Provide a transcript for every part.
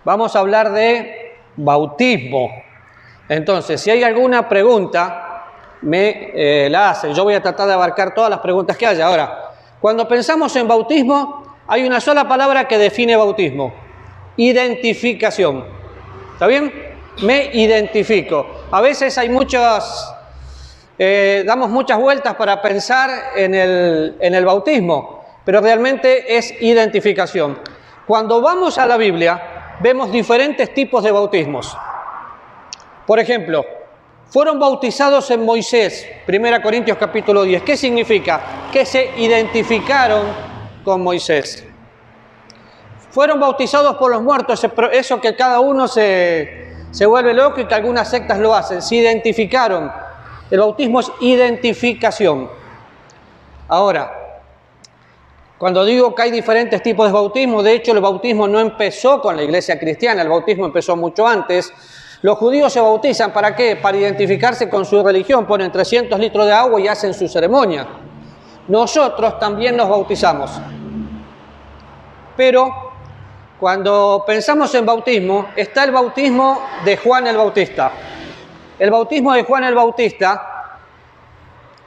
Vamos a hablar de bautismo. Entonces, si hay alguna pregunta, me la hacen. Yo voy a tratar de abarcar todas las preguntas que haya. Ahora, cuando pensamos en bautismo, hay una sola palabra que define bautismo: identificación. ¿Está bien? Me identifico. A veces hay damos muchas vueltas para pensar en el bautismo, pero realmente es identificación. Cuando vamos a la Biblia, vemos diferentes tipos de bautismos. Por ejemplo, fueron bautizados en Moisés, 1 Corintios capítulo 10. ¿Qué significa? Que se identificaron con Moisés. Fueron bautizados por los muertos, eso que cada uno se vuelve loco y que algunas sectas lo hacen. Se identificaron. El bautismo es identificación. Ahora, cuando digo que hay diferentes tipos de bautismo, de hecho el bautismo no empezó con la iglesia cristiana, el bautismo empezó mucho antes. Los judíos se bautizan, ¿para qué? Para identificarse con su religión, ponen 300 litros de agua y hacen su ceremonia. Nosotros también nos bautizamos. Pero cuando pensamos en bautismo, está el bautismo de Juan el Bautista. El bautismo de Juan el Bautista,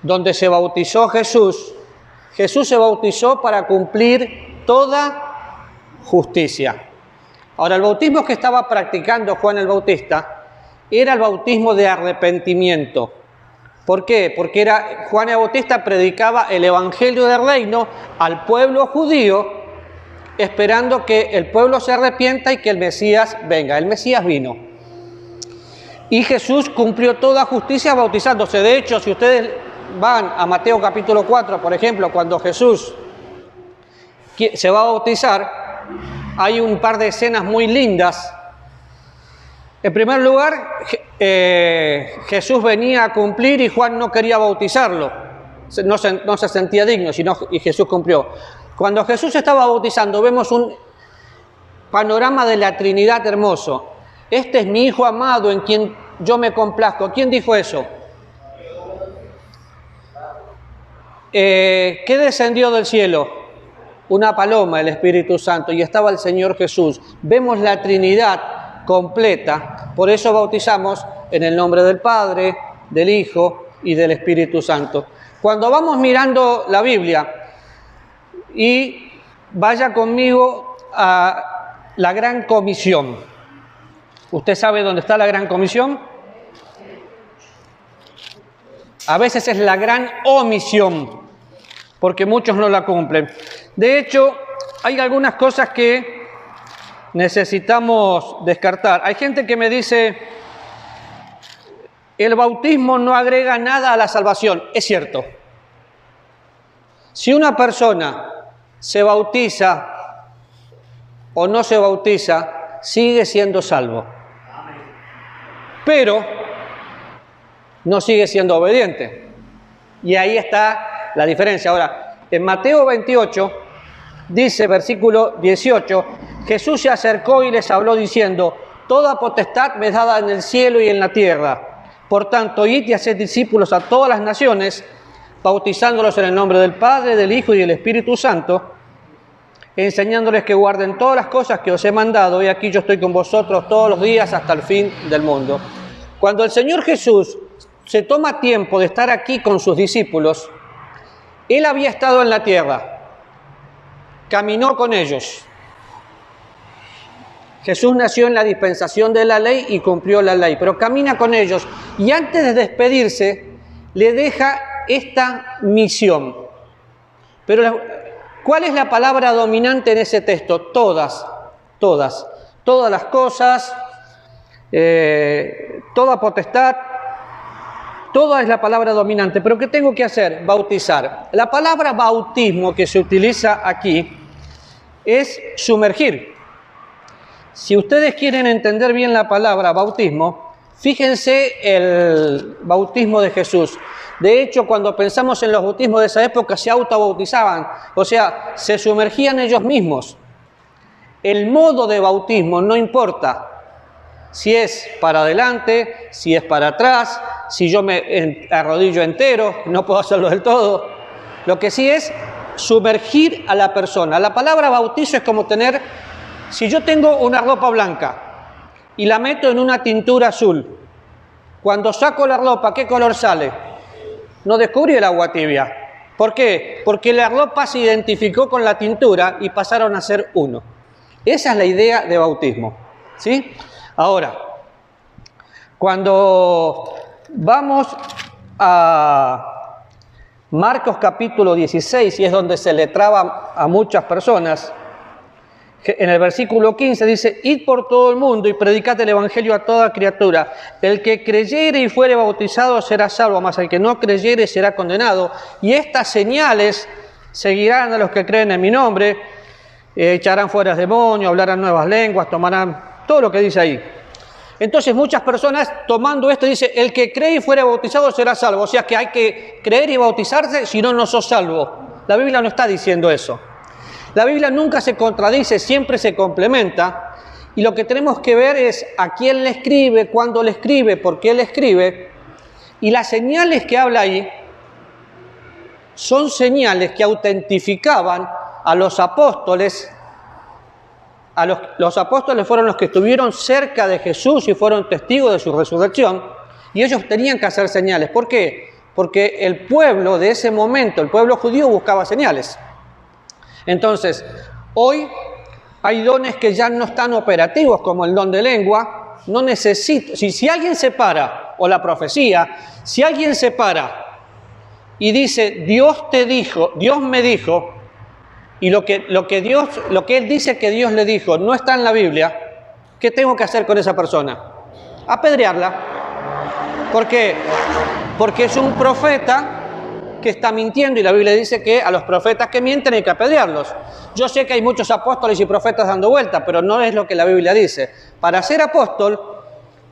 donde se bautizó Jesús, Jesús se bautizó para cumplir toda justicia. Ahora, el bautismo que estaba practicando Juan el Bautista era el bautismo de arrepentimiento. ¿Por qué? Porque Juan el Bautista predicaba el evangelio del reino al pueblo judío, esperando que el pueblo se arrepienta y que el Mesías venga. El Mesías vino. Y Jesús cumplió toda justicia bautizándose. De hecho, si ustedes van a Mateo capítulo 4, por ejemplo, cuando Jesús se va a bautizar, hay un par de escenas muy lindas. En primer lugar, Jesús venía a cumplir y Juan no quería bautizarlo. No se sentía digno, y Jesús cumplió. Cuando Jesús estaba bautizando, vemos un panorama de la Trinidad hermoso. Este es mi Hijo amado en quien yo me complazco. ¿Quién dijo eso? ¿Qué descendió del cielo? Una paloma, el Espíritu Santo, y estaba el Señor Jesús. Vemos la Trinidad completa, por eso bautizamos en el nombre del Padre, del Hijo y del Espíritu Santo. Cuando vamos mirando la Biblia, y vaya conmigo a la Gran Comisión. ¿Usted sabe dónde está la Gran Comisión? A veces es la gran omisión, porque muchos no la cumplen. De hecho, hay algunas cosas que necesitamos descartar. Hay gente que me dice, el bautismo no agrega nada a la salvación. Es cierto. Si una persona se bautiza o no se bautiza, sigue siendo salvo. Pero no sigue siendo obediente. Y ahí está la diferencia. Ahora, en Mateo 28, dice, versículo 18, Jesús se acercó y les habló diciendo, toda potestad me es dada en el cielo y en la tierra. Por tanto, id y haced discípulos a todas las naciones, bautizándolos en el nombre del Padre, del Hijo y del Espíritu Santo, enseñándoles que guarden todas las cosas que os he mandado, y aquí yo estoy con vosotros todos los días hasta el fin del mundo. Cuando el Señor Jesús se toma tiempo de estar aquí con sus discípulos, Él había estado en la tierra, caminó con ellos. Jesús nació en la dispensación de la ley y cumplió la ley, pero camina con ellos y antes de despedirse le deja esta misión. Pero ¿cuál es la palabra dominante en ese texto? Todas las cosas, toda potestad, toda es la palabra dominante. ¿Pero qué tengo que hacer? Bautizar. La palabra bautismo que se utiliza aquí es sumergir. Si ustedes quieren entender bien la palabra bautismo, fíjense el bautismo de Jesús. De hecho, cuando pensamos en los bautismos de esa época, se autobautizaban, o sea, se sumergían ellos mismos. El modo de bautismo no importa si es para adelante, si es para atrás, si yo me arrodillo entero, no puedo hacerlo del todo. Lo que sí es sumergir a la persona. La palabra bautizo es como tener Si yo tengo una ropa blanca y la meto en una tintura azul, cuando saco la ropa, ¿qué color sale? No descubrí el agua tibia. ¿Por qué? Porque la ropa se identificó con la tintura y pasaron a ser uno. Esa es la idea de bautismo, ¿sí? Ahora, cuando vamos a Marcos capítulo 16, y es donde se le traba a muchas personas, en el versículo 15 dice: id por todo el mundo y predicad el evangelio a toda criatura. El que creyere y fuere bautizado será salvo, mas el que no creyere será condenado. Y estas señales seguirán a los que creen en mi nombre: echarán fuera demonios, hablarán nuevas lenguas, tomarán todo lo que dice ahí. Entonces muchas personas tomando esto dicen: el que cree y fuere bautizado será salvo. O sea que hay que creer y bautizarse, si no, no sos salvo. La Biblia no está diciendo eso. La Biblia nunca se contradice, siempre se complementa, y lo que tenemos que ver es a quién le escribe, cuándo le escribe, por qué le escribe, y las señales que habla ahí son señales que autentificaban a los apóstoles. Los apóstoles fueron los que estuvieron cerca de Jesús y fueron testigos de su resurrección, y ellos tenían que hacer señales. ¿Por qué? Porque el pueblo de ese momento, el pueblo judío, buscaba señales. Entonces, hoy hay dones que ya no están operativos, como el don de lengua. No necesito, si alguien se para, o la profecía, si alguien se para y dice: Dios te dijo, Dios me dijo, y lo que él dice que Dios le dijo no está en la Biblia, ¿qué tengo que hacer con esa persona? Apedrearla. ¿Por qué? Porque es un profeta que está mintiendo, y la Biblia dice que a los profetas que mienten hay que apedrearlos. Yo sé que hay muchos apóstoles y profetas dando vueltas, pero no es lo que la Biblia dice. Para ser apóstol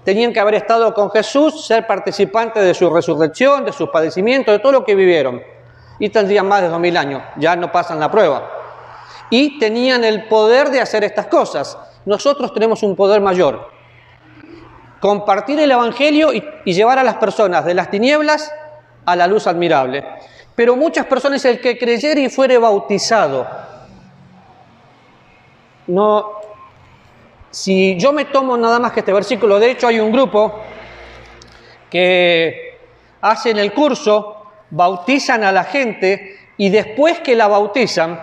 tenían que haber estado con Jesús, ser participantes de su resurrección, de sus padecimientos, de todo lo que vivieron. Y tendrían más de 2000 años, ya no pasan la prueba. Y tenían el poder de hacer estas cosas. Nosotros tenemos un poder mayor: compartir el evangelio y llevar a las personas de las tinieblas a la luz admirable. Pero muchas personas: el que creyere y fuere bautizado. No, si yo me tomo nada más que este versículo, de hecho hay un grupo que hacen el curso, bautizan a la gente, y después que la bautizan,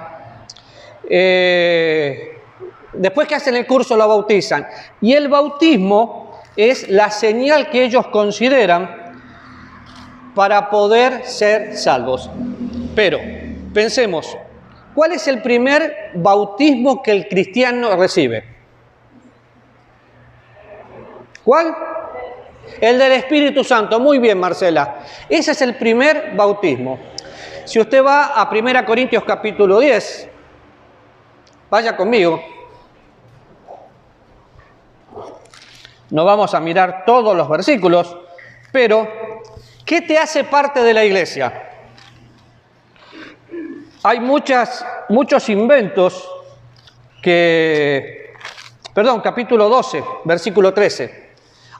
después que hacen el curso la bautizan, y el bautismo es la señal que ellos consideran para poder ser salvos. Pero pensemos, ¿cuál es el primer bautismo que el cristiano recibe? ¿Cuál? El del Espíritu Santo. Muy bien, Marcela. Ese es el primer bautismo. Si usted va a 1 Corintios capítulo 10, vaya conmigo. No vamos a mirar todos los versículos, pero ¿qué te hace parte de la iglesia? Hay muchos inventos que... Perdón, capítulo 12, versículo 13.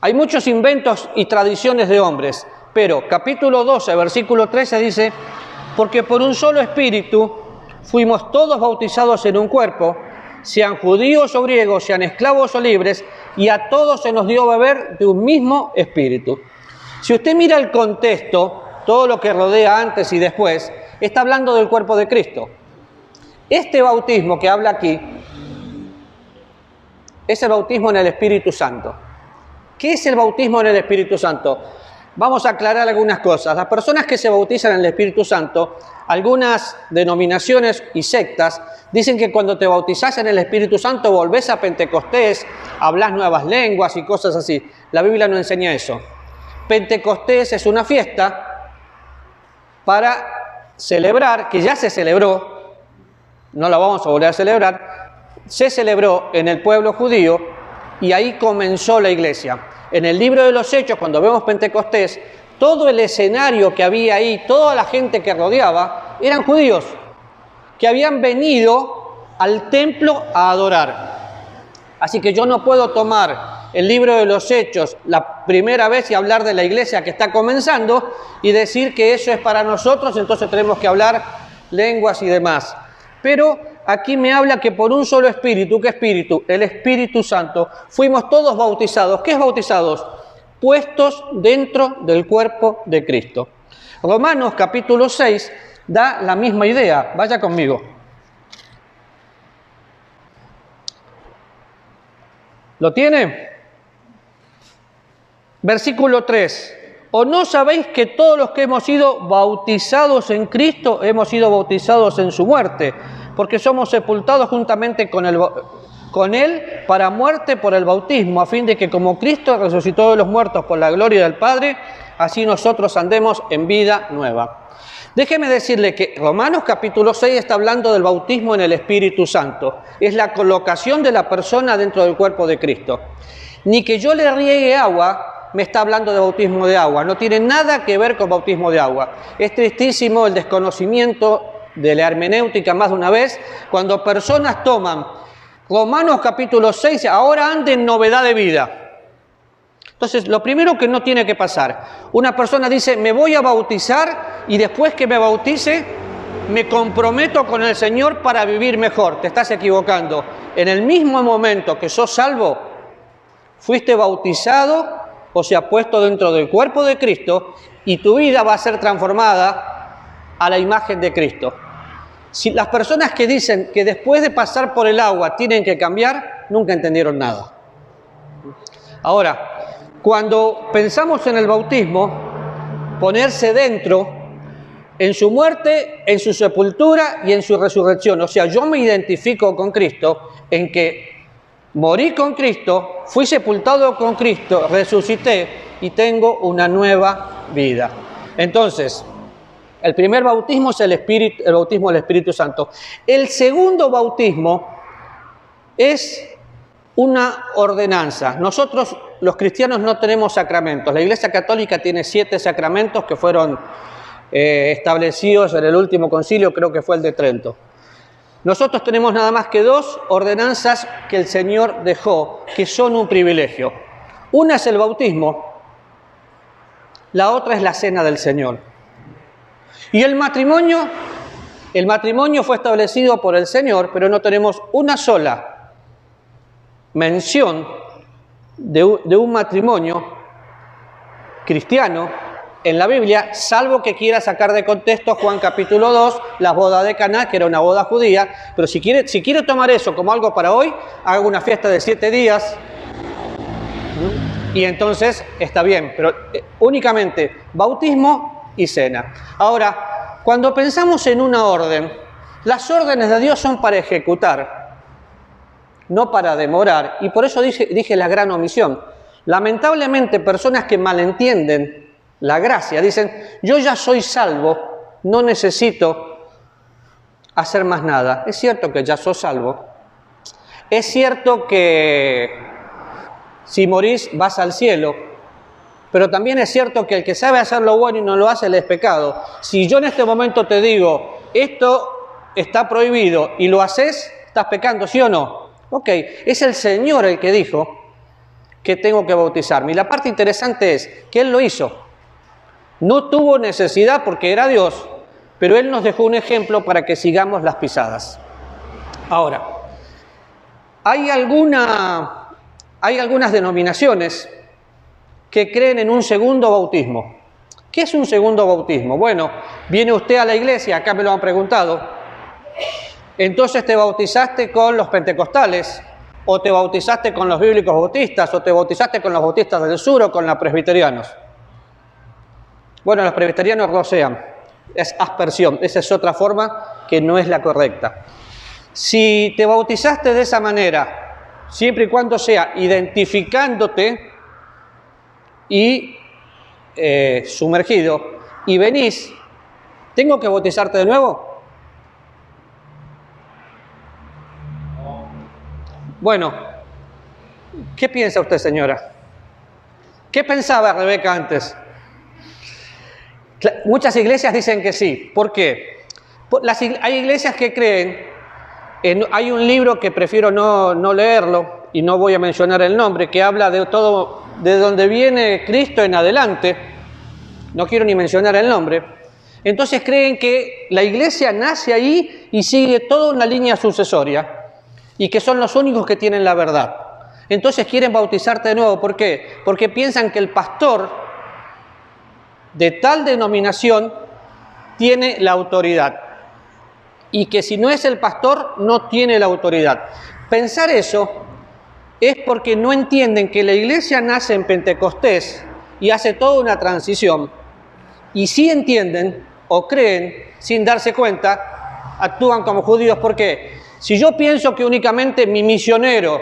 Hay muchos inventos y tradiciones de hombres, pero capítulo 12, versículo 13 dice: porque por un solo espíritu fuimos todos bautizados en un cuerpo, sean judíos o griegos, sean esclavos o libres, y a todos se nos dio beber de un mismo espíritu. Si usted mira el contexto, todo lo que rodea antes y después, está hablando del cuerpo de Cristo. Este bautismo que habla aquí es el bautismo en el Espíritu Santo. ¿Qué es el bautismo en el Espíritu Santo? Vamos a aclarar algunas cosas. Las personas que se bautizan en el Espíritu Santo, algunas denominaciones y sectas dicen que cuando te bautizás en el Espíritu Santo volvés a Pentecostés, hablás nuevas lenguas y cosas así. La Biblia no enseña eso. Pentecostés es una fiesta para celebrar, que ya se celebró, no la vamos a volver a celebrar, se celebró en el pueblo judío y ahí comenzó la iglesia. En el libro de los Hechos, cuando vemos Pentecostés, todo el escenario que había ahí, toda la gente que rodeaba, eran judíos que habían venido al templo a adorar. Así que yo no puedo tomar el libro de los Hechos la primera vez y hablar de la iglesia que está comenzando y decir que eso es para nosotros, entonces tenemos que hablar lenguas y demás. Pero aquí me habla que por un solo espíritu, ¿qué espíritu? El Espíritu Santo, fuimos todos bautizados. ¿Qué es bautizados? Puestos dentro del cuerpo de Cristo. Romanos capítulo 6 da la misma idea. Vaya conmigo. ¿Lo tiene? Versículo 3. ¿O no sabéis que todos los que hemos sido bautizados en Cristo, hemos sido bautizados en su muerte? Porque somos sepultados juntamente con Él para muerte por el bautismo, a fin de que como Cristo resucitó de los muertos por la gloria del Padre, así nosotros andemos en vida nueva. Déjeme decirle que Romanos capítulo 6 está hablando del bautismo en el Espíritu Santo. Es la colocación de la persona dentro del cuerpo de Cristo. Ni que yo le riegue agua, me está hablando de bautismo de agua. No tiene nada que ver con bautismo de agua. Es tristísimo el desconocimiento de la hermenéutica más de una vez, cuando personas toman Romanos capítulo 6, ahora anda en novedad de vida. Entonces, lo primero que no tiene que pasar, una persona dice, me voy a bautizar y después que me bautice, me comprometo con el Señor para vivir mejor. Te estás equivocando. En el mismo momento que sos salvo, fuiste bautizado, o sea, puesto dentro del cuerpo de Cristo, y tu vida va a ser transformada a la imagen de Cristo. Si las personas que dicen que después de pasar por el agua tienen que cambiar, nunca entendieron nada. Ahora, cuando pensamos en el bautismo, ponerse dentro, en su muerte, en su sepultura y en su resurrección. O sea, yo me identifico con Cristo en que morí con Cristo, fui sepultado con Cristo, resucité y tengo una nueva vida. Entonces, el primer bautismo es el bautismo del Espíritu Santo. El segundo bautismo es una ordenanza. Nosotros, los cristianos, no tenemos sacramentos. La Iglesia Católica tiene 7 sacramentos que fueron establecidos en el último concilio, creo que fue el de Trento. Nosotros tenemos nada más que 2 ordenanzas que el Señor dejó, que son un privilegio. Una es el bautismo, la otra es la cena del Señor. Y el matrimonio fue establecido por el Señor, pero no tenemos una sola mención de un matrimonio cristiano en la Biblia, salvo que quiera sacar de contexto Juan capítulo 2, la boda de Caná, que era una boda judía. Pero si quiere tomar eso como algo para hoy, haga una fiesta de 7 días y entonces está bien, pero únicamente bautismo y cena. Ahora, cuando pensamos en una orden, las órdenes de Dios son para ejecutar, no para demorar, y por eso dije la gran omisión. Lamentablemente, personas que malentienden la gracia, dicen, yo ya soy salvo, no necesito hacer más nada. Es cierto que ya sos salvo. Es cierto que si morís vas al cielo. Pero también es cierto que el que sabe hacer lo bueno y no lo hace, le es pecado. Si yo en este momento te digo, esto está prohibido y lo haces, estás pecando, ¿sí o no? Ok, es el Señor el que dijo que tengo que bautizarme. Y la parte interesante es que Él lo hizo. No tuvo necesidad porque era Dios, pero Él nos dejó un ejemplo para que sigamos las pisadas. Ahora, hay algunas denominaciones que creen en un segundo bautismo. ¿Qué es un segundo bautismo? Bueno, viene usted a la iglesia, acá me lo han preguntado, entonces te bautizaste con los pentecostales, o te bautizaste con los bíblicos bautistas, o te bautizaste con los bautistas del sur o con los presbiterianos. Bueno, los presbiterianos rocean, es aspersión, esa es otra forma que no es la correcta. Si te bautizaste de esa manera, siempre y cuando sea identificándote y sumergido, y venís, ¿tengo que bautizarte de nuevo? Bueno, ¿qué piensa usted, señora? ¿Qué pensaba Rebeca antes? Muchas iglesias dicen que sí. ¿Por qué? Hay iglesias que creen, hay un libro que prefiero no leerlo, y no voy a mencionar el nombre, que habla de todo, de donde viene Cristo en adelante, no quiero ni mencionar el nombre. Entonces creen que la iglesia nace ahí y sigue toda una línea sucesoria y que son los únicos que tienen la verdad. Entonces quieren bautizarte de nuevo. ¿Por qué? Porque piensan que el pastor de tal denominación tiene la autoridad y que si no es el pastor no tiene la autoridad. Pensar eso es porque no entienden que la iglesia nace en Pentecostés y hace toda una transición, y sí entienden o creen sin darse cuenta, actúan como judíos. ¿Por qué? Si yo pienso que únicamente mi misionero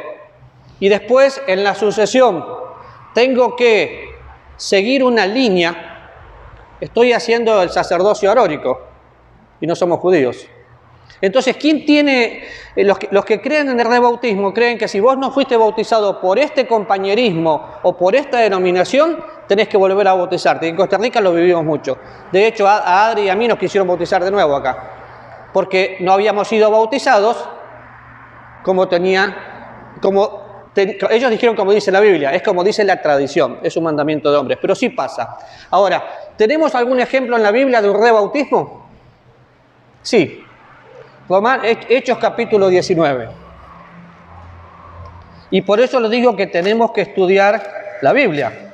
y después en la sucesión tengo que seguir una línea, estoy haciendo el sacerdocio arórico y no somos judíos. Entonces, ¿quién tiene? Los que creen en el rebautismo creen que si vos no fuiste bautizado por este compañerismo o por esta denominación, tenés que volver a bautizarte. En Costa Rica lo vivimos mucho. De hecho, a Adri y a mí nos quisieron bautizar de nuevo acá, porque no habíamos sido bautizados ellos dijeron como dice la Biblia, es como dice la tradición, es un mandamiento de hombres, pero sí pasa. Ahora, ¿tenemos algún ejemplo en la Biblia de un rebautismo? Sí. Hechos capítulo 19. Y por eso les digo que tenemos que estudiar la Biblia.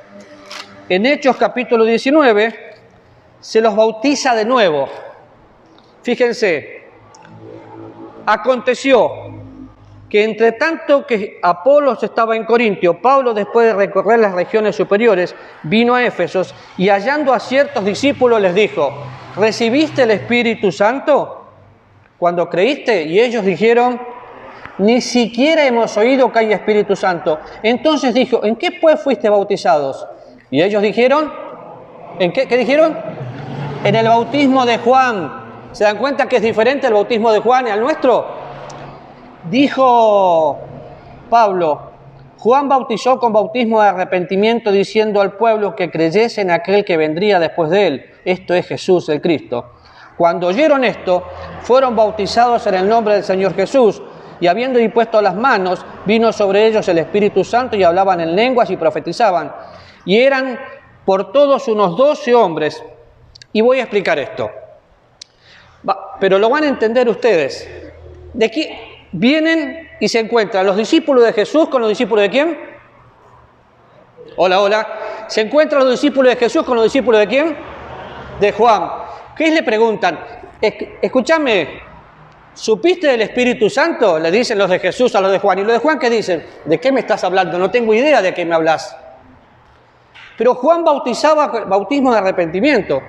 En Hechos capítulo 19 se los bautiza de nuevo. Fíjense, aconteció que entre tanto que Apolos estaba en Corintio, Pablo, después de recorrer las regiones superiores, vino a Éfeso y hallando a ciertos discípulos les dijo: ¿recibiste el Espíritu Santo cuando creíste? Y ellos dijeron: ni siquiera hemos oído que haya Espíritu Santo. Entonces dijo: ¿en qué pues fuiste bautizados? Y ellos dijeron: ¿en qué? ¿Qué dijeron? En el bautismo de Juan. ¿Se dan cuenta que es diferente el bautismo de Juan al nuestro? Dijo Pablo: Juan bautizó con bautismo de arrepentimiento, diciendo al pueblo que creyese en aquel que vendría después de él, esto es Jesús el Cristo. Cuando oyeron esto, fueron bautizados en el nombre del Señor Jesús, y habiendo impuesto las manos, vino sobre ellos el Espíritu Santo, y hablaban en lenguas y profetizaban. Y eran por todos unos 12 hombres. Y voy a explicar esto. Pero lo van a entender ustedes. De aquí vienen y se encuentran los discípulos de Jesús con los discípulos de ¿quién? Hola, hola. ¿Se encuentran los discípulos de Jesús con los discípulos de quién? De Juan. ¿Qué le preguntan? Escúchame, ¿supiste del Espíritu Santo? Le dicen los de Jesús a los de Juan. ¿Y los de Juan qué dicen? ¿De qué me estás hablando? No tengo idea de qué me hablas. Pero Juan bautizaba bautismo de arrepentimiento.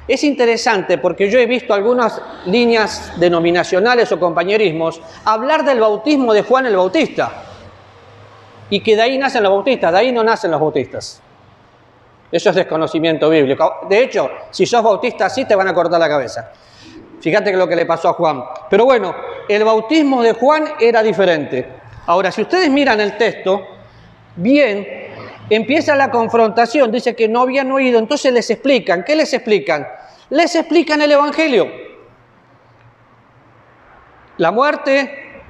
Es interesante porque yo he visto algunas líneas denominacionales o compañerismos hablar del bautismo de Juan el Bautista. Y que de ahí nacen los bautistas, de ahí no nacen los bautistas. Eso es desconocimiento bíblico. De hecho, si sos bautista así te van a cortar la cabeza. Fíjate que lo que le pasó a Juan. Pero bueno, el bautismo de Juan era diferente. Ahora, si ustedes miran el texto, bien, empieza la confrontación. Dice que no habían oído, entonces les explican. ¿Qué les explican? Les explican el Evangelio. La muerte,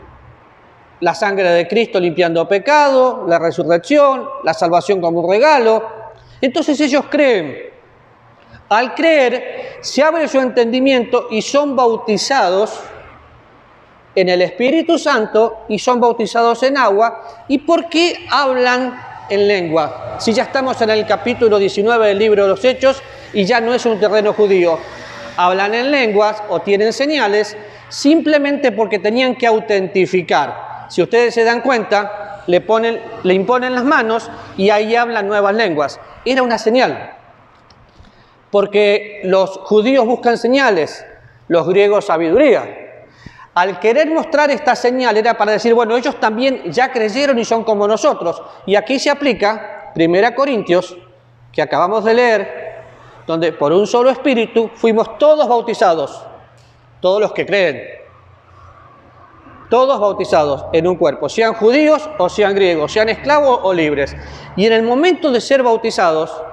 la sangre de Cristo limpiando pecado, la resurrección, la salvación como un regalo. Entonces ellos creen. Al creer, se abre su entendimiento y son bautizados en el Espíritu Santo y son bautizados en agua. ¿Y por qué hablan en lengua? Si ya estamos en el capítulo 19 del libro de los Hechos y ya no es un terreno judío. Hablan en lenguas o tienen señales simplemente porque tenían que autentificar. Si ustedes se dan cuenta, le imponen las manos y ahí hablan nuevas lenguas. Era una señal. Porque los judíos buscan señales, los griegos sabiduría. Al querer mostrar esta señal era para decir, bueno, ellos también ya creyeron y son como nosotros. Y aquí se aplica 1 Corintios, que acabamos de leer, donde por un solo espíritu fuimos todos bautizados, todos los que creen, todos bautizados en un cuerpo, sean judíos o sean griegos, sean esclavos o libres. Y en el momento de ser bautizados,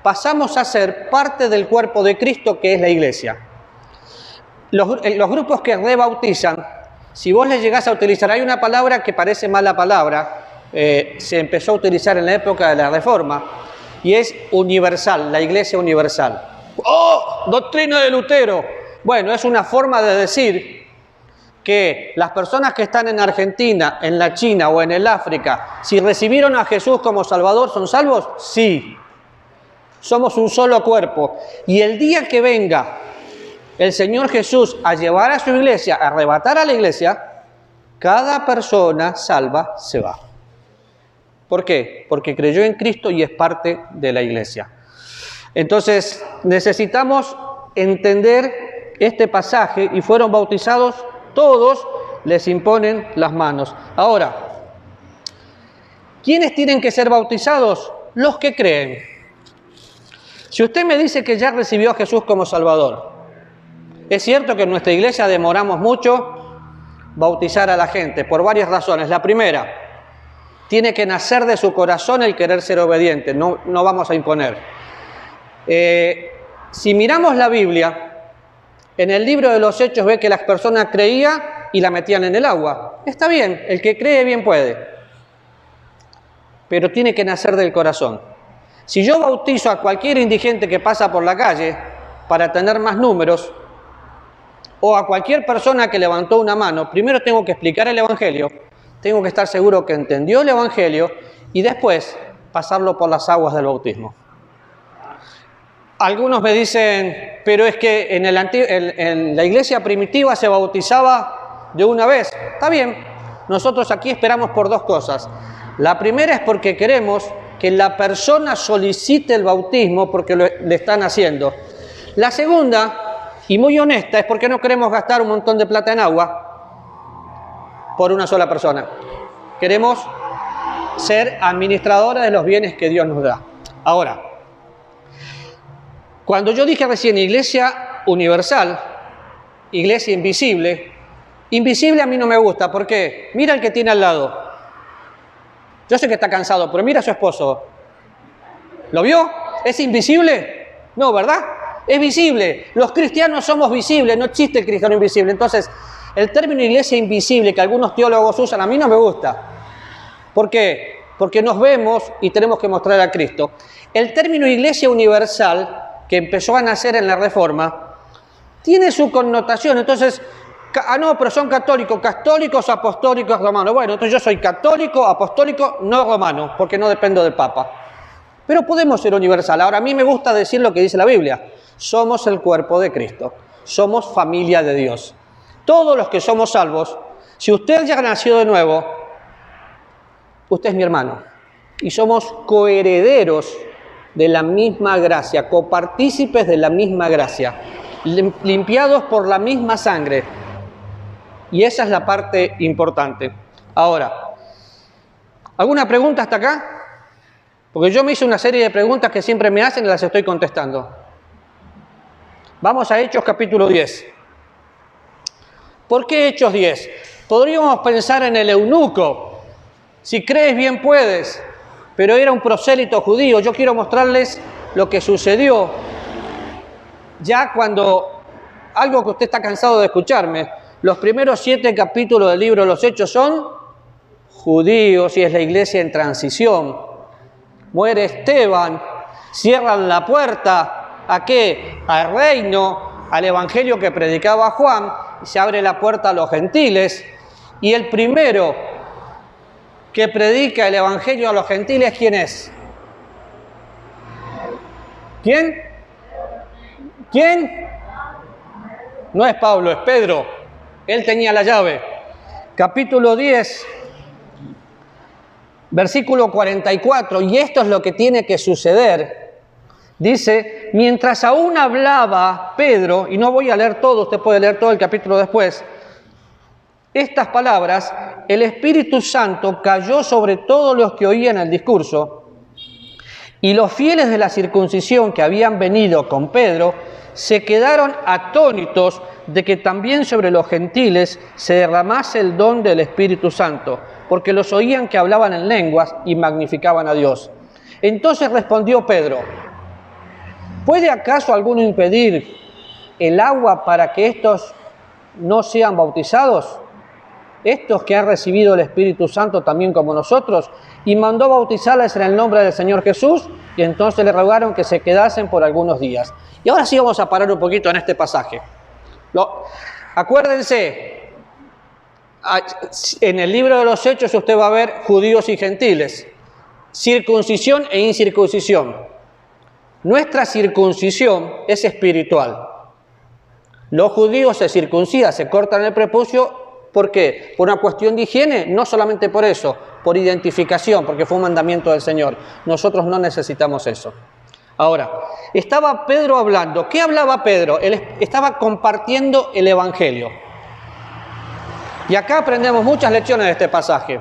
pasamos a ser parte del cuerpo de Cristo, que es la iglesia. Los grupos que rebautizan, si vos les llegás a utilizar, hay una palabra que parece mala palabra, se empezó a utilizar en la época de la Reforma, y es universal, la iglesia universal. ¡Oh! Doctrina de Lutero. Bueno, es una forma de decir que las personas que están en Argentina, en la China o en el África, si recibieron a Jesús como Salvador, ¿son salvos? Sí. Somos un solo cuerpo. Y el día que venga el Señor Jesús a llevar a su iglesia, a arrebatar a la iglesia, cada persona salva se va. ¿Por qué? Porque creyó en Cristo y es parte de la iglesia. Entonces, necesitamos entender este pasaje y fueron bautizados todos, les imponen las manos. Ahora, ¿quiénes tienen que ser bautizados? Los que creen. Si usted me dice que ya recibió a Jesús como Salvador, es cierto que en nuestra iglesia demoramos mucho bautizar a la gente por varias razones. La primera, tiene que nacer de su corazón el querer ser obediente, no vamos a imponer. Si miramos la Biblia, en el libro de los Hechos ve que las personas creían y la metían en el agua. Está bien, el que cree bien puede, pero tiene que nacer del corazón. Si yo bautizo a cualquier indigente que pasa por la calle para tener más números, o a cualquier persona que levantó una mano, primero tengo que explicar el Evangelio, tengo que estar seguro que entendió el Evangelio y después pasarlo por las aguas del bautismo. Algunos me dicen, pero es que en la iglesia primitiva se bautizaba de una vez. Está bien, nosotros aquí esperamos por dos cosas. La primera es porque queremos que la persona solicite el bautismo porque le están haciendo. La segunda, y muy honesta, es porque no queremos gastar un montón de plata en agua por una sola persona. Queremos ser administradores de los bienes que Dios nos da. Ahora, cuando yo dije recién iglesia universal, iglesia invisible, invisible a mí no me gusta. ¿Por qué? Mira el que tiene al lado. Yo sé que está cansado, pero mira a su esposo. ¿Lo vio? ¿Es invisible? No, ¿verdad? Es visible. Los cristianos somos visibles, no existe el cristiano invisible. Entonces, el término iglesia invisible que algunos teólogos usan a mí no me gusta. ¿Por qué? Porque nos vemos y tenemos que mostrar a Cristo. El término iglesia universal, que empezó a nacer en la Reforma, tiene su connotación. Entonces, no, pero son católicos, apostólicos, romanos. Bueno, entonces yo soy católico, apostólico, no romano, porque no dependo del Papa. Pero podemos ser universal. Ahora, a mí me gusta decir lo que dice la Biblia. Somos el cuerpo de Cristo. Somos familia de Dios. Todos los que somos salvos, si usted ya nació de nuevo, usted es mi hermano. Y somos coherederos de la misma gracia, copartícipes de la misma gracia, limpiados por la misma sangre. Y esa es la parte importante. Ahora, ¿alguna pregunta hasta acá? Porque yo me hice una serie de preguntas que siempre me hacen y las estoy contestando. Vamos a Hechos capítulo 10. ¿Por qué Hechos 10? Podríamos pensar en el eunuco. Si crees bien puedes, pero era un prosélito judío. Yo quiero mostrarles lo que sucedió ya cuando, algo que usted está cansado de escucharme, los primeros 7 capítulos del libro de los Hechos son judíos y es la iglesia en transición. Muere Esteban, cierran la puerta, ¿a qué? Al reino, al evangelio que predicaba Juan, y se abre la puerta a los gentiles, y el primero que predica el evangelio a los gentiles, ¿quién es? ¿Quién? ¿Quién? No es Pablo, es Pedro. Él tenía la llave. Capítulo 10, versículo 44, y esto es lo que tiene que suceder. Dice, mientras aún hablaba Pedro, y no voy a leer todo, usted puede leer todo el capítulo después, estas palabras, el Espíritu Santo cayó sobre todos los que oían el discurso, y los fieles de la circuncisión que habían venido con Pedro se quedaron atónitos de que también sobre los gentiles se derramase el don del Espíritu Santo, porque los oían que hablaban en lenguas y magnificaban a Dios. Entonces respondió Pedro, ¿puede acaso alguno impedir el agua para que estos no sean bautizados? Estos que han recibido el Espíritu Santo también como nosotros, y mandó bautizarles en el nombre del Señor Jesús, y entonces le rogaron que se quedasen por algunos días. Y ahora sí vamos a parar un poquito en este pasaje. Acuérdense, En el libro de los Hechos usted va a ver judíos y gentiles, circuncisión e incircuncisión. Nuestra circuncisión es espiritual. Los judíos se circuncidan, se cortan el prepucio. ¿Por qué? Por una cuestión de higiene, no solamente por eso, por identificación, porque fue un mandamiento del Señor. Nosotros no necesitamos eso. Ahora, estaba Pedro hablando. ¿Qué hablaba Pedro? Él estaba compartiendo el Evangelio. Y acá aprendemos muchas lecciones de este pasaje.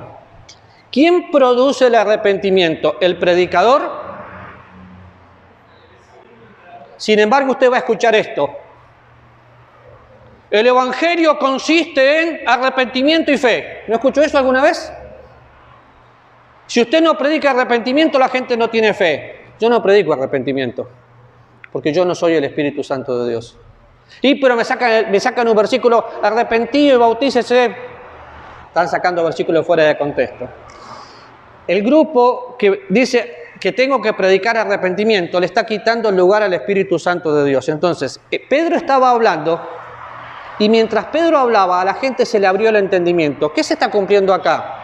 ¿Quién produce el arrepentimiento? ¿El predicador? Sin embargo, usted va a escuchar esto. El Evangelio consiste en arrepentimiento y fe. ¿No escuchó eso alguna vez? Si usted no predica arrepentimiento, la gente no tiene fe. Yo no predico arrepentimiento, porque yo no soy el Espíritu Santo de Dios. Pero me sacan un versículo, arrepentido y bautícese. Están sacando versículos fuera de contexto. El grupo que dice que tengo que predicar arrepentimiento le está quitando el lugar al Espíritu Santo de Dios. Entonces, Pedro estaba hablando, y mientras Pedro hablaba, a la gente se le abrió el entendimiento. ¿Qué se está cumpliendo acá?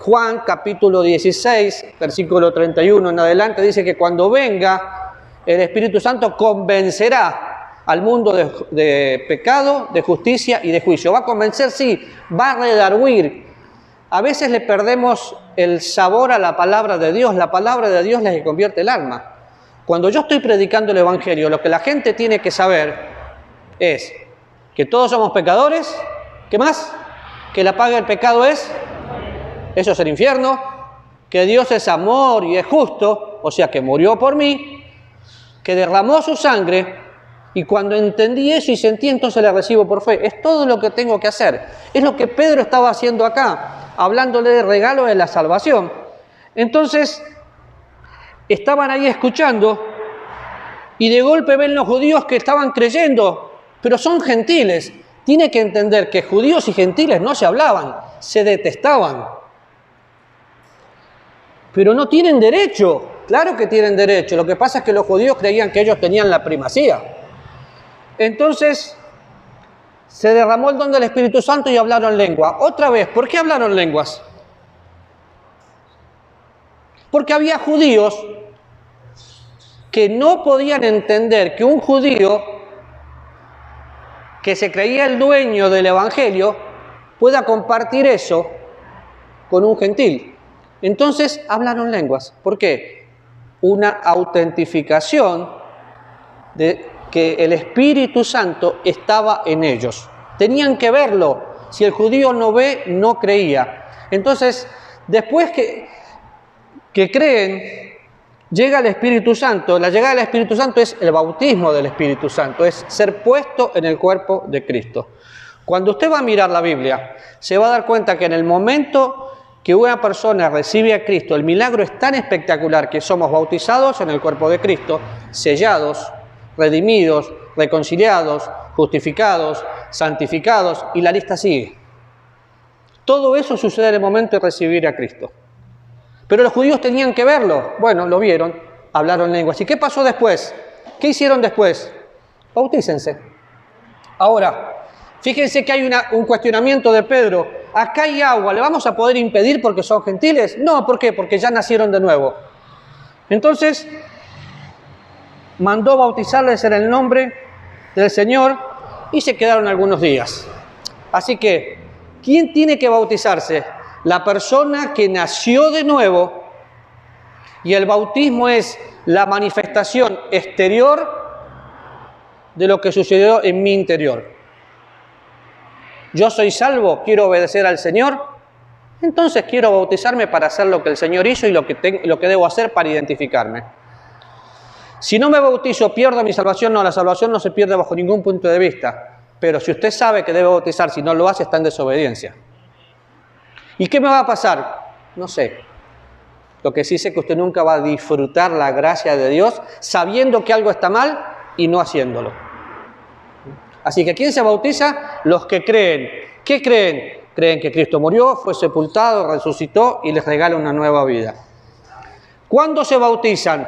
Juan capítulo 16, versículo 31 en adelante, dice que cuando venga el Espíritu Santo convencerá al mundo de pecado, de justicia y de juicio. Va a convencer, sí, va a redarguir. A veces le perdemos el sabor a la palabra de Dios. La palabra de Dios es la que convierte el alma. Cuando yo estoy predicando el Evangelio, lo que la gente tiene que saber es que todos somos pecadores. ¿Qué más? Que la paga del pecado es... Eso es el infierno, que Dios es amor y es justo, o sea que murió por mí, que derramó su sangre, y cuando entendí eso y sentí, entonces le recibo por fe. Es todo lo que tengo que hacer. Es lo que Pedro estaba haciendo acá, hablándole del regalo de la salvación. Entonces, estaban ahí escuchando, y de golpe ven los judíos que estaban creyendo, pero son gentiles. Tiene que entender que judíos y gentiles no se hablaban, se detestaban. Pero no tienen derecho. Claro que tienen derecho. Lo que pasa es que los judíos creían que ellos tenían la primacía. Entonces, se derramó el don del Espíritu Santo y hablaron lengua. Otra vez, ¿por qué hablaron lenguas? Porque había judíos que no podían entender que un judío que se creía el dueño del Evangelio pueda compartir eso con un gentil. Entonces hablaron lenguas. ¿Por qué? Una autentificación de que el Espíritu Santo estaba en ellos. Tenían que verlo. Si el judío no ve, no creía. Entonces, después que creen, llega el Espíritu Santo. La llegada del Espíritu Santo es el bautismo del Espíritu Santo, es ser puesto en el cuerpo de Cristo. Cuando usted va a mirar la Biblia, se va a dar cuenta que en el momento que una persona recibe a Cristo, el milagro es tan espectacular que somos bautizados en el cuerpo de Cristo, sellados, redimidos, reconciliados, justificados, santificados, y la lista sigue. Todo eso sucede en el momento de recibir a Cristo. Pero los judíos tenían que verlo. Bueno, lo vieron, hablaron lenguas. ¿Y qué pasó después? ¿Qué hicieron después? Bautícense. Ahora, fíjense que hay un cuestionamiento de Pedro. Acá hay agua, ¿le vamos a poder impedir porque son gentiles? No, ¿por qué? Porque ya nacieron de nuevo. Entonces, mandó bautizarles en el nombre del Señor y se quedaron algunos días. Así que, ¿quién tiene que bautizarse? La persona que nació de nuevo, y el bautismo es la manifestación exterior de lo que sucedió en mi interior. Yo soy salvo, quiero obedecer al Señor, entonces quiero bautizarme para hacer lo que el Señor hizo y lo que debo hacer para identificarme. Si no me bautizo, ¿pierdo mi salvación? No, la salvación no se pierde bajo ningún punto de vista. Pero si usted sabe que debe bautizar, si no lo hace, está en desobediencia. ¿Y qué me va a pasar? No sé. Lo que sí sé es que usted nunca va a disfrutar la gracia de Dios sabiendo que algo está mal y no haciéndolo. Así que ¿quién se bautiza? Los que creen. ¿Qué creen? Creen que Cristo murió, fue sepultado, resucitó y les regala una nueva vida. ¿Cuándo se bautizan?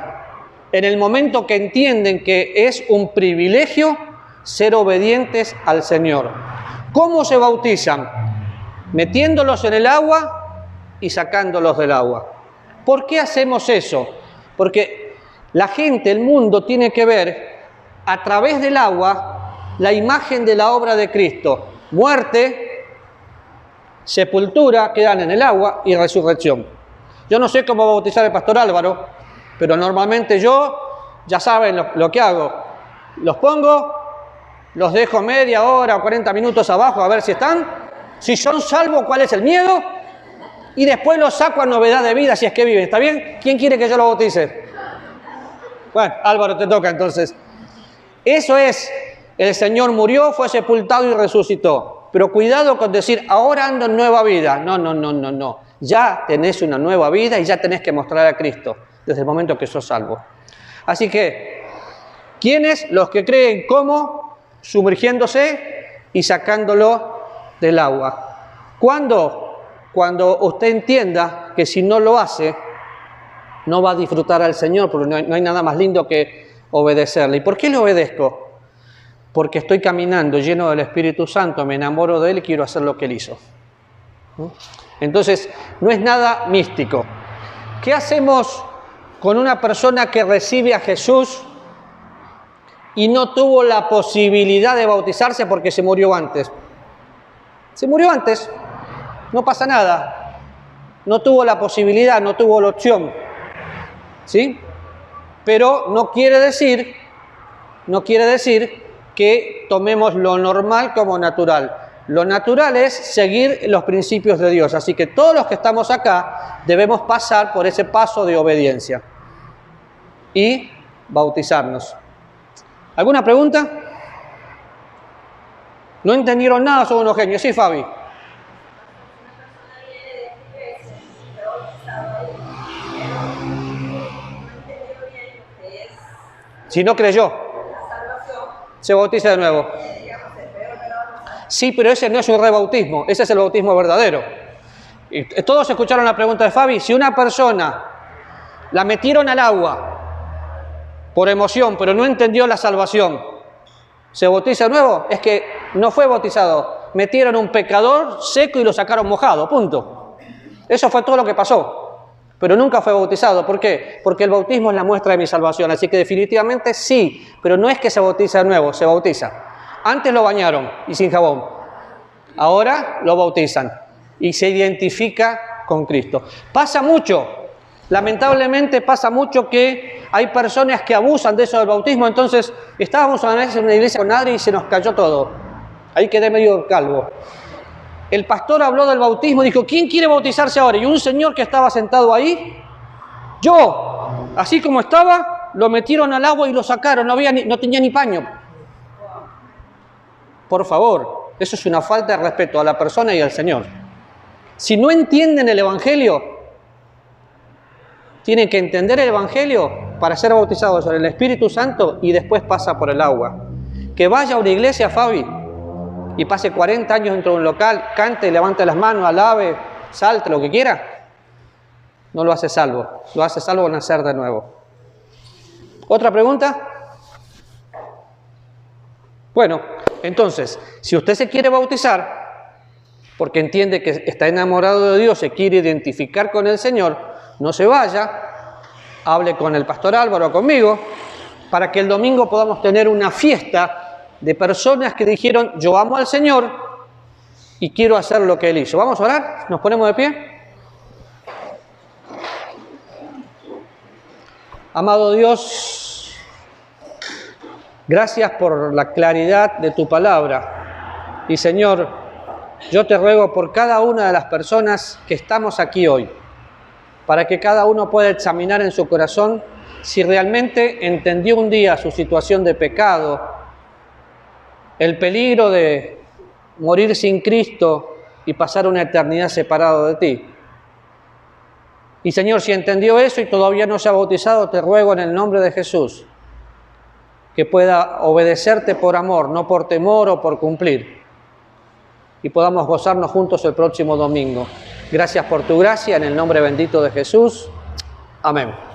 En el momento que entienden que es un privilegio ser obedientes al Señor. ¿Cómo se bautizan? metiéndolos en el agua y sacándolos del agua. ¿Por qué hacemos eso? Porque la gente, el mundo, tiene que ver a través del agua la imagen de la obra de Cristo. Muerte, sepultura, quedan en el agua, y resurrección. Yo no sé cómo bautizar el pastor Álvaro, pero normalmente yo, ya saben lo que hago. Los pongo, los dejo media hora o 40 minutos abajo a ver si están. Si son salvos, ¿cuál es el miedo? Y después los saco a novedad de vida si es que viven. ¿Está bien? ¿Quién quiere que yo lo bautice? Bueno, Álvaro, te toca entonces. Eso es, el Señor murió, fue sepultado y resucitó. Pero cuidado con decir, ahora ando en nueva vida. No. Ya tenés una nueva vida y ya tenés que mostrar a Cristo desde el momento que sos salvo. Así que, ¿quiénes? Los que creen cómo, sumergiéndose y sacándolo del agua. ¿Cuándo? Cuando usted entienda que si no lo hace, no va a disfrutar al Señor, porque no hay nada más lindo que obedecerle. ¿Y por qué le obedezco? Porque estoy caminando lleno del Espíritu Santo, me enamoro de Él y quiero hacer lo que Él hizo. Entonces, no es nada místico. ¿Qué hacemos con una persona que recibe a Jesús y no tuvo la posibilidad de bautizarse porque se murió antes? Se murió antes. No pasa nada, no tuvo la posibilidad, no tuvo la opción, ¿sí? Pero no quiere decir que tomemos lo normal como natural. Lo natural es seguir los principios de Dios, así que todos los que estamos acá debemos pasar por ese paso de obediencia y bautizarnos. ¿Alguna pregunta? ¿No entendieron nada? Son unos genios. Sí, Fabi. Si no creyó, se bautiza de nuevo. Sí, pero ese no es un rebautismo, ese es el bautismo verdadero. Y todos escucharon la pregunta de Fabi. Si una persona la metieron al agua por emoción, pero no entendió la salvación, ¿se bautiza de nuevo? Es que no fue bautizado. Metieron un pecador seco y lo sacaron mojado, punto. Eso fue todo lo que pasó. Pero nunca fue bautizado. ¿Por qué? Porque el bautismo es la muestra de mi salvación. Así que definitivamente sí, pero no es que se bautiza de nuevo, se bautiza. Antes lo bañaron y sin jabón. Ahora lo bautizan y se identifica con Cristo. Pasa mucho, lamentablemente pasa mucho que hay personas que abusan de eso del bautismo. Entonces, estábamos una vez en una iglesia con Adri y se nos cayó todo. Ahí quedé medio calvo. El pastor habló del bautismo y dijo, ¿quién quiere bautizarse ahora? Y un señor que estaba sentado ahí, yo, así como estaba, lo metieron al agua y lo sacaron, no tenía ni paño. Por favor, eso es una falta de respeto a la persona y al Señor. Si no entienden el Evangelio, tienen que entender el Evangelio para ser bautizados en el Espíritu Santo y después pasa por el agua. Que vaya a una iglesia, Fabi, y pase 40 años dentro de un local, cante, levante las manos, alabe, salte, lo que quiera, no lo hace salvo. Lo hace salvo nacer de nuevo. ¿Otra pregunta? Bueno, entonces, si usted se quiere bautizar, porque entiende que está enamorado de Dios, se quiere identificar con el Señor, no se vaya, hable con el pastor Álvaro o conmigo, para que el domingo podamos tener una fiesta de personas que dijeron, yo amo al Señor y quiero hacer lo que Él hizo. ¿Vamos a orar? ¿Nos ponemos de pie? Amado Dios, gracias por la claridad de tu palabra. Y Señor, yo te ruego por cada una de las personas que estamos aquí hoy, para que cada uno pueda examinar en su corazón si realmente entendió un día su situación de pecado, el peligro de morir sin Cristo y pasar una eternidad separado de ti. Y Señor, si entendió eso y todavía no se ha bautizado, te ruego en el nombre de Jesús que pueda obedecerte por amor, no por temor o por cumplir, y podamos gozarnos juntos el próximo domingo. Gracias por tu gracia, en el nombre bendito de Jesús. Amén.